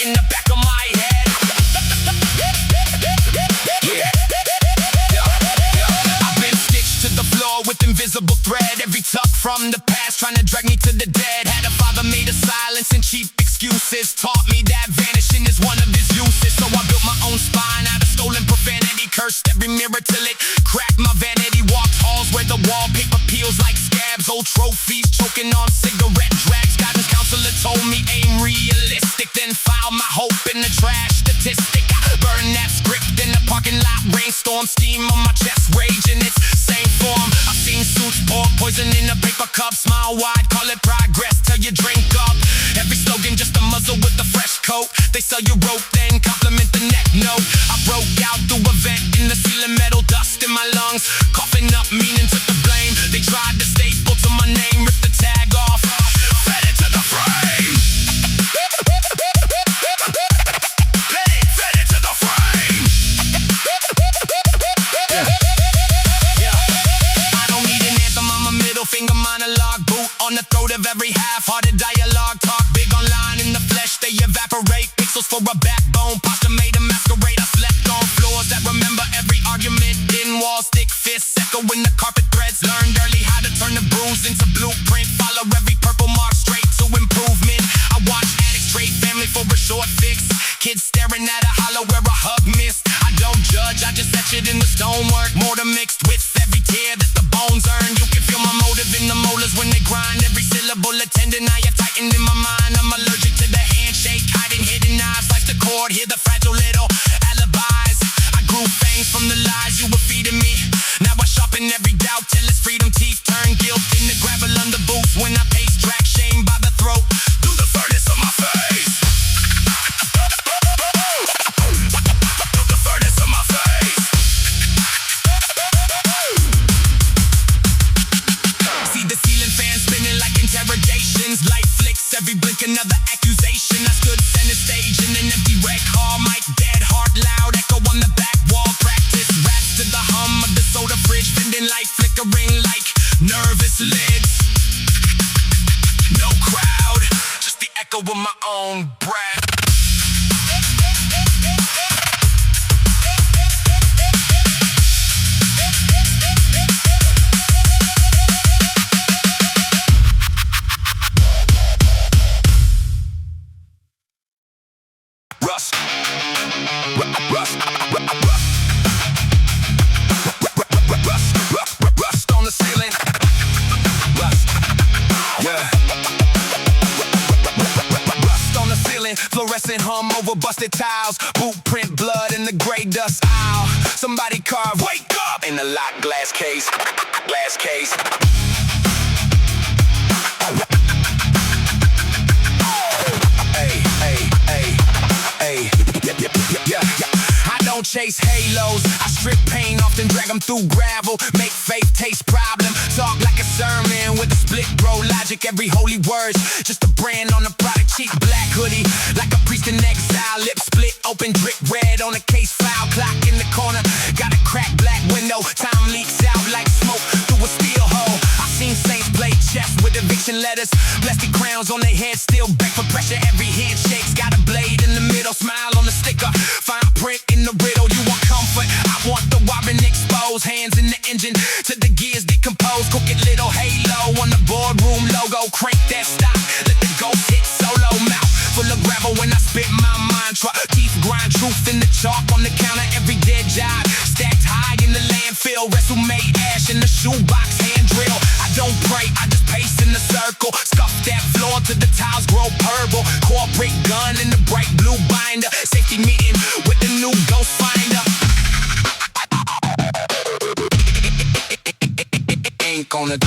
In the back of my head. I've been stitched to the floor with invisible thread. Every tuck from the past trying to drag me to the dead. Had a father made of silence and cheap trophies, choking on cigarette drags. Guidance counselor told me aim realistic, then file my hope in the trash statistic. I burn that script in the parking lot, rainstorm, steam on my chest, rage in its same form. I've seen suits pour poison in a paper cup, smile wide, call it progress till you drink up. Every slogan just a muzzle with a fresh coat. They sell you rope, then compliment the neck note. I broke out through a vent in the ceiling, metal dust in my lungs, coughing up meaning took the blame. They tried to staple to my name, ripped the tag off, fed it to the frame. Fed it to the frame. Yeah. I don't need an anthem, I'm a middle finger monologue, boot on the throat of every half-hearted dialogue. Talk big online, in the flesh they evaporate. Pixels for a backbone, posture made a masquerade. I slept on floors that remember every argument. In walls, thick fists echo in the carpet threads. Learned early how to turn the bruise into blueprint. Follow every purple mark straight to improvement. I watch addicts trade family for a short fix. Kids staring at a hollow where a hug missed. I don't judge, I just etch it in the stonework. Mortar mixed with every tear that the bones earn. You can feel my motive in the molars when they grind. Every syllable a tendon I have tightened in my mind. I'm allergic to the handshake, hiding hidden knives. Slice the cord, hear the fragile little alibis. I grew fangs from the lies you were feeding me. Now I sharpen every doubt till its freedom teeth turn guilt into gravel under boots. When I pace track shame by the throat through the furnace of my face. Through the furnace of my face. See the ceiling fan spinning like interrogations. Light flicks every blink another accusation. I stood center stage in an empty rec hall. Mic dead, heart loud, echo on the back wall. Practice raps to the hum of the soda fridge, bending light flickering like nervous lids. No crowd, just the echo of my own breath. Rust. Rust on the ceiling. Rust. Yeah. Rust on the ceiling. Fluorescent hum over busted tiles. Boot print blood in the gray dust aisle. Somebody carve, wake up, in the locked glass case. Glass case. I don't chase halos, I strip pain, often drag them through gravel. Make faith taste problem, talk like a sermon with a split bro logic. Every holy word's just a brand on the product. Cheap black hoodie, like a priest in exile. Lips split open, drip red on a case file. Clock in the corner, got a cracked black window. Time leaks out like smoke through a steel hole. I seen saints play chess with eviction letters. Plastic crowns on their heads, still back for pressure. Every handshake's got a blade in the middle. Smile on the sticker, fine print in the riddle. You want comfort, I want the wiring exposed. Hands in the engine, to the gears decompose. Crooked little halo on the boardroom logo. Crank that stop, let the ghost hit solo. Mouth full of gravel when I spit my mantra. Teeth grind truth in the chalk on the counter. Every dead job stacked high in the landfill. Wrestle made ash in the shoebox, hand drill. I don't pray, I just pace in the circle. Scuff that floor till the tiles grow purple. Corporate gun in the bright blue binder. Safety meeting with the new ghost finder. Ink on the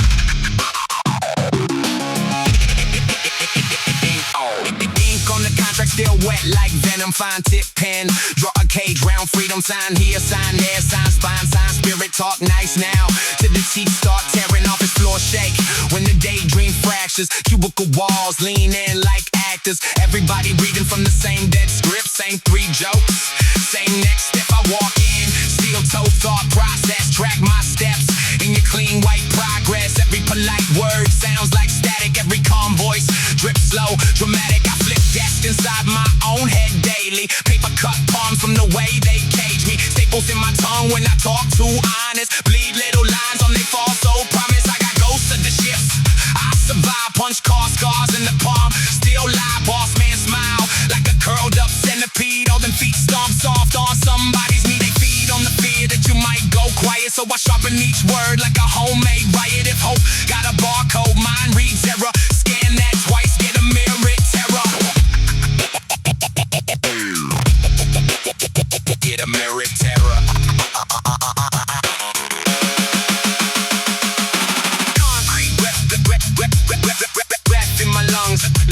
ink on the contract, still wet like venom. Fine tip pen, draw a cage round freedom. Sign here, sign there, sign spine, sign spirit. Talk nice now till the teeth start tearing off his floor shake. When the daydream fractures, cubicle walls lean in like actors. Everybody reading from the same dead script, same three jokes, same next step. I walk in, steel toe thought process, track my steps in your clean white progress. Every polite word sounds like static. Every calm voice drips slow, dramatic. I flip desk inside my own head daily. Paper cut palms from the way they cage me. Staples in my tongue when I talk too honest. Bleed little lines on they fall so promise. I got ghosts of the shifts. I survive, punch car scars in the palm. Still live, boss man smile like a curled up centipede. All them feet stomp soft on somebody's knee. They feed on the fear that you might go quiet. So I sharpen each word like a homemade riot. If hope got a barcode, my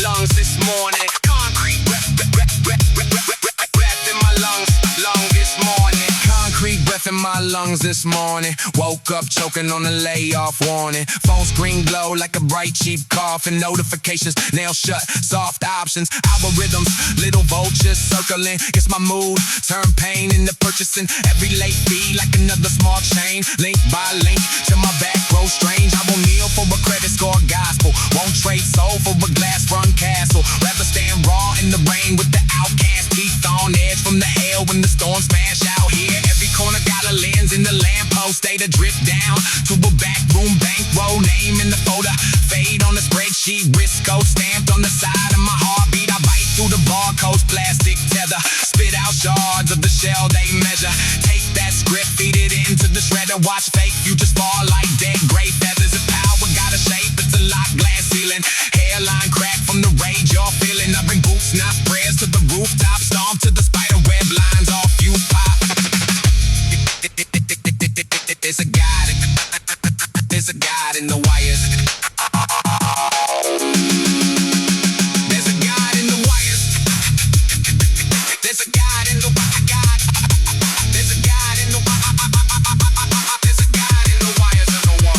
lungs this morning. Concrete breath in my lungs this morning. Concrete breath in my lungs this morning. Woke up choking on a layoff warning. Phone screen glow like a bright cheap coffin. Notifications nail shut, soft options, algorithms, little vultures circling. It's my mood, turn pain into purchasing. Every late fee like another small chain. Link by link till my back grows strange. I will kneel for a credit score gospel. Won't trade soul for a glass front castle. Rather stand raw in the rain with the outcast. Teeth on edge from the hail when the storm smash out here. Every corner got a lens in the lamppost. Stay to drip down to a back room bankroll. Name in the folder, fade on the spreadsheet. Risk code stamped on the side of my heartbeat. I bite through the barcode's plastic tether. Spit out shards of the shell they measure. Take that script, feed it into the shredder. Watch fake futures fall like dead gray feathers. If power got a shape, it's a locked glass ceiling. Hairline crack from the rage you're feeling. I bring boots, not prayers to the rooftop. Stomp to the spider web lines off you pop. There's a God, there's a God in the wires. There's a God in the wires. There's a God in the God. There's a God in the There's a God in the wires.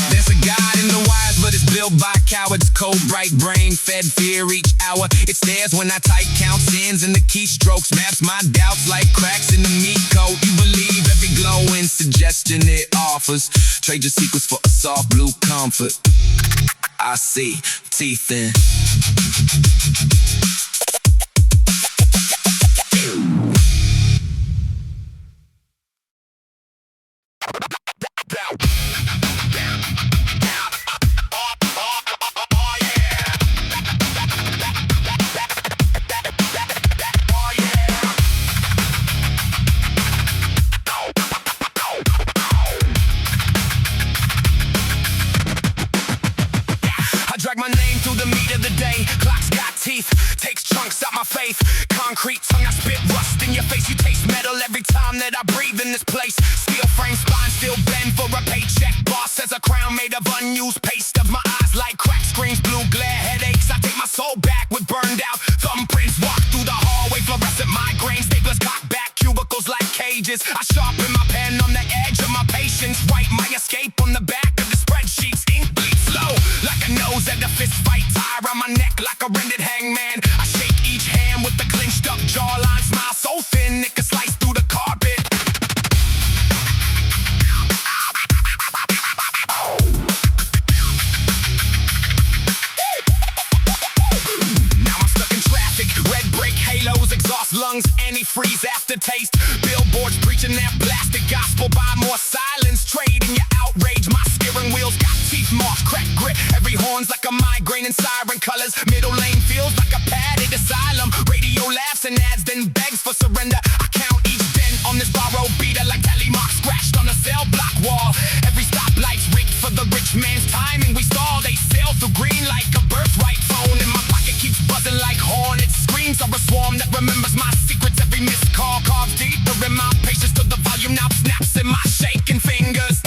There's a God in the wires, but it's built by cowards. Cold, bright brain, fed fear each hour. It's theirs when I type count sins in the keystrokes. Maps my doubts like cracks in the meat coat. You believe every glowing suggestion it offers. Trade your secrets for a soft blue comfort. I see teeth in. Drag my name through the meat of the day. Clocks got teeth, takes chunks out my faith. Concrete tongue, I spit rust in your face. You taste metal every time that I breathe in this place. Steel frame, spine still bend for a paycheck. Boss has a crown made of unused paste. Of my eyes like crack screens, blue glare, headaches. I take my soul back with burned out thumbprints. Walk through the hallway, fluorescent migraine. Staplers cock back, cubicles like cages. I sharpen my pen on the edge of my patience. Write my escape on the back of the spreadsheets. Ink bleeds slow like a nose at a fist fight. Tie around my neck like a rendered hangman. I shake each hand with the clenched up jawline. Smile so thin it can slice through the carpet. Now I'm stuck in traffic. Red brake halos, exhaust lungs, antifreeze aftertaste. Billboards preaching that blasted gospel. Buy more silence, trading your outrage. My steering wheels got teeth marks, cracked grit. Every horn's like a migraine in siren colors. Middle lane feels like a padded asylum. Radio laughs and adds, then begs for surrender. I count each dent on this borrowed beater like tally marks scratched on a cell block wall. Every stoplight's rigged for the rich man's timing. We stall, they sail through green like a birthright phone. And my pocket keeps buzzing like hornets. Screams of a swarm that remembers my secrets. Every missed call carves deeper in my patience till the volume now snaps in my shaking fingers.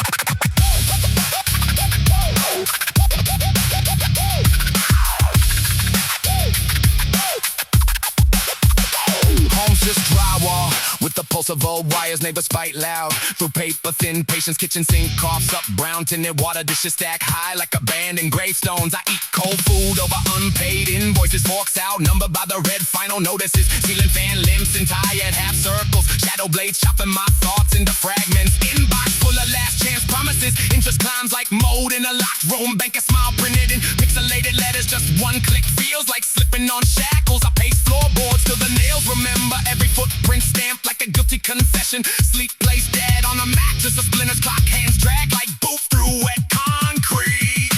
Home's just drywall with the pulse of old wires. Neighbors fight loud through paper thin patience. Kitchen sink coughs up brown tinted water. Dishes stack high like abandoned gravestones. I eat cold food over unpaid invoices. Forks out numbered by the red final notices. Ceiling fan limps and tired half circles. Shadow blades chopping my thoughts into fragments. Inbox full of last chance promises. Interest climbs like mold in a locked room. Bank a smile printed in pixelated letters. Just one click feels like slipping on shackles. I pace floorboards till the nails remember every footprint stamped like a guilty confession. Sleep plays dead on a mattress. The splinters clock hands drag like boot through wet concrete.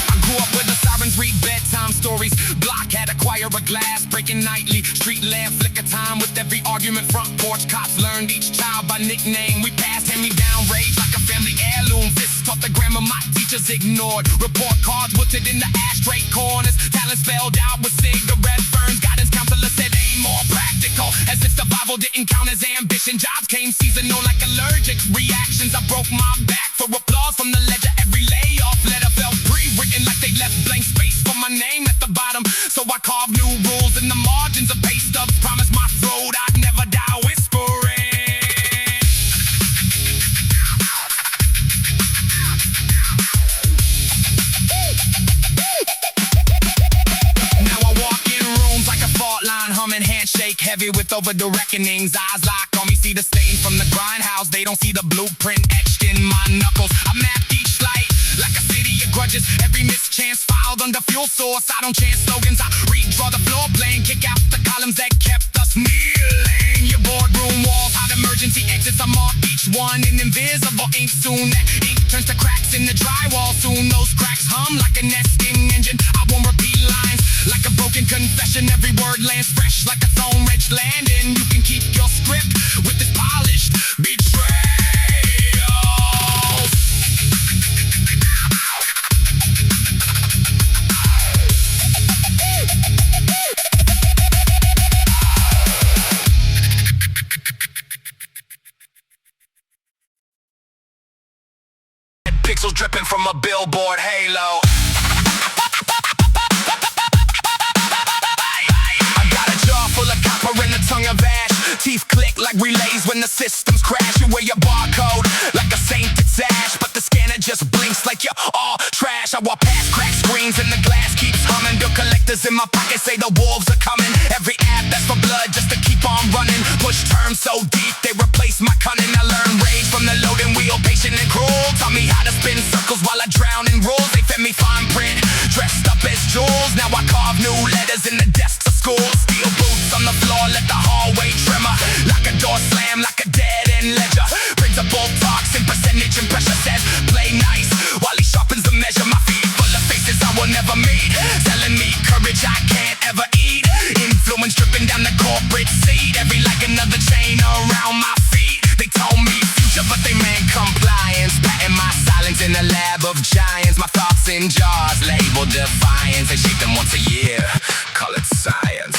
I grew up where the sirens read bedtime stories. Block had a choir of glass breaking nightly. Street lamp flicker time with every argument. Front porch cops learned each child by nickname. We passed hand-me-down rage like a family heirloom. Fists taught the grammar my teachers ignored. Report cards wilted in the ashtray corners. Talent spelled out with cigarette burns. Guidance counselor said, hey, became more practical, as if survival didn't count as ambition. Jobs came seasonal like allergic reactions. I broke my back for applause from the ledger. Every layoff letter felt pre-written, like they left blank space for my name at the bottom. So I carved new rules in the margins of pay stubs. Promised my throat I'd never die whispering. Now I walk in rooms like a fault line humming, handshake heavy with overdue reckonings. Eyes lock on me, see the stain from the grindhouse. They don't see the blueprint etched in my knuckles. I mapped each slight like a city of grudges. Every mischance filed under fuel source. I don't chant slogans, I redraw the floor plan. Kick out the columns that kept us kneeling. Your boardroom walls hide emergency exits. I mark each one in invisible ink. Soon that ink turns to cracks in the drywall. Soon those cracks hum like a nesting engine. I won't repeat lines like a broken confession. Every word lands fresh like a thorn-wrenched landing. You can keep your script with this polished betrayal. Pixels dripping from a billboard halo. I got a jaw full of copper and a tongue of ash. Teeth click like relays when the systems crash. You wear your barcode like a sainted sash, but the scanner just blinks like you're all trash. I walk past cracked screens and the glass keeps humming. Bill collectors in my pocket say the wolves are coming. Every app that's for blood just to keep on running. Push terms so deep they replace my cunning. I learn rage from the loading wheel, patient and cruel. Taught me how to spin circles while I drown in rules. They fed me fine print, dressed up as jewels. Now I carve new letters in the desks of school. Steel boots on the floor, let the hallway tremor. Like a door slam, like a dead-end ledger. Principal talks in percentage and pressure says play nice while he sharpens the measure. My feet full of faces I will never meet, telling me courage I can't ever eat. Influence dripping down the corporate seat. Every like another chain around my feet. They told me future but they meant compliance. Patting my silence in a lab of giants. My thoughts in jars labeled defiance. They shape them once a year, call it science.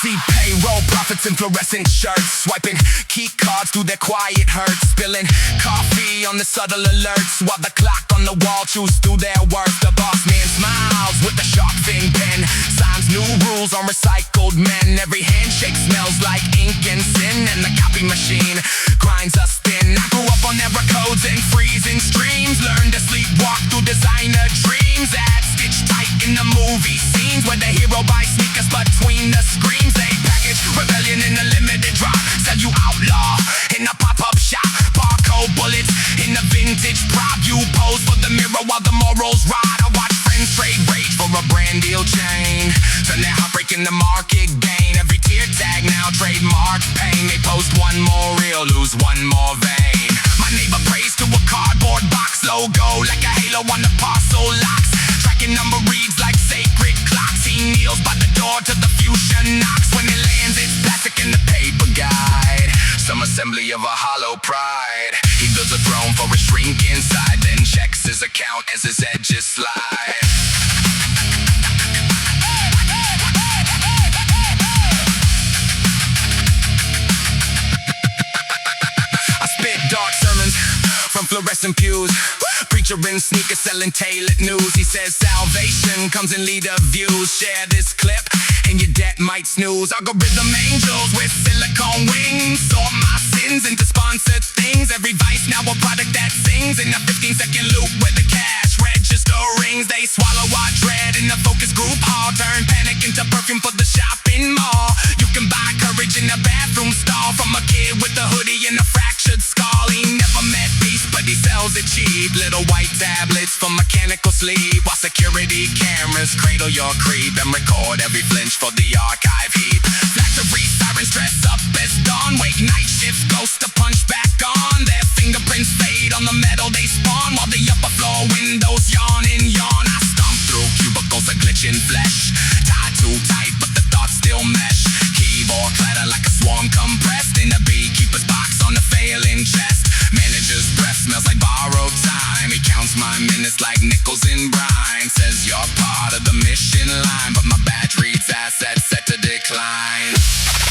See payroll profits in fluorescent shirts, swiping key cards through their quiet hurts, spilling coffee on the subtle alerts while the clock on the wall chews through their work. The boss man smiles with a sharp thin pen, signs new rules on recycled men. Every handshake smells like ink and sin, and the copy machine grinds us thin. I grew up on error codes and freezing streams, learned to sleepwalk through designer dreams. Ads stitched tight in the movie scenes where the hero buys sneakers between the screams. They package rebellion in a limited drop, sell you outlaw in a pop-up shop. Barcode bullets in a vintage prop. You pose for the mirror while the morals ride. I watch friends trade rage for a brand deal chain, turn their heartbreak into market gain. Every tear tag now trademark pain. They post one more reel, lose one more vein. My neighbor prays to a cardboard box logo like a halo on the parcel locks. Tracking number reads like sacred clocks. He kneels by the door to the fuchsia knocks. When it lands it's plastic in the paper guide, some assembly of a hollow pride. He builds a throne for a shrink inside, then checks his account as his edges slide. I spit dark sermons from fluorescent pews, preacher in sneakers selling tailored news. He says salvation comes in leader views. Share this clip and your debt might snooze. Algorithm angels with silicone wings sort my sins into sponsored things. Every vice now a product that sings in a 15-second loop where the cash register rings. They swallow our dread in the focus group hall, turn panic into perfume for the shopping mall. You can buy courage in a bathroom stall from a kid with a hoodie and a fractured skull. He never met peace but he sells it cheap. Little white tablets for mechanical sleep, while security cameras cradle your creep and record every flinch for the archive heap. Factory sirens dress up as dawn, wake night shifts, ghosts to punch back on. Their fingerprints fade on the metal they spawn, while the upper floor windows yawn and yawn. I stomp through cubicles of glitching flesh, tied too tight but the thoughts still mesh. Keyboard clatter like a swarm compressed in a beekeeper's box on a failing chest. Managers press counts my minutes like nickels in brine. Says you're part of the mission line, but my badge reads asset set to decline.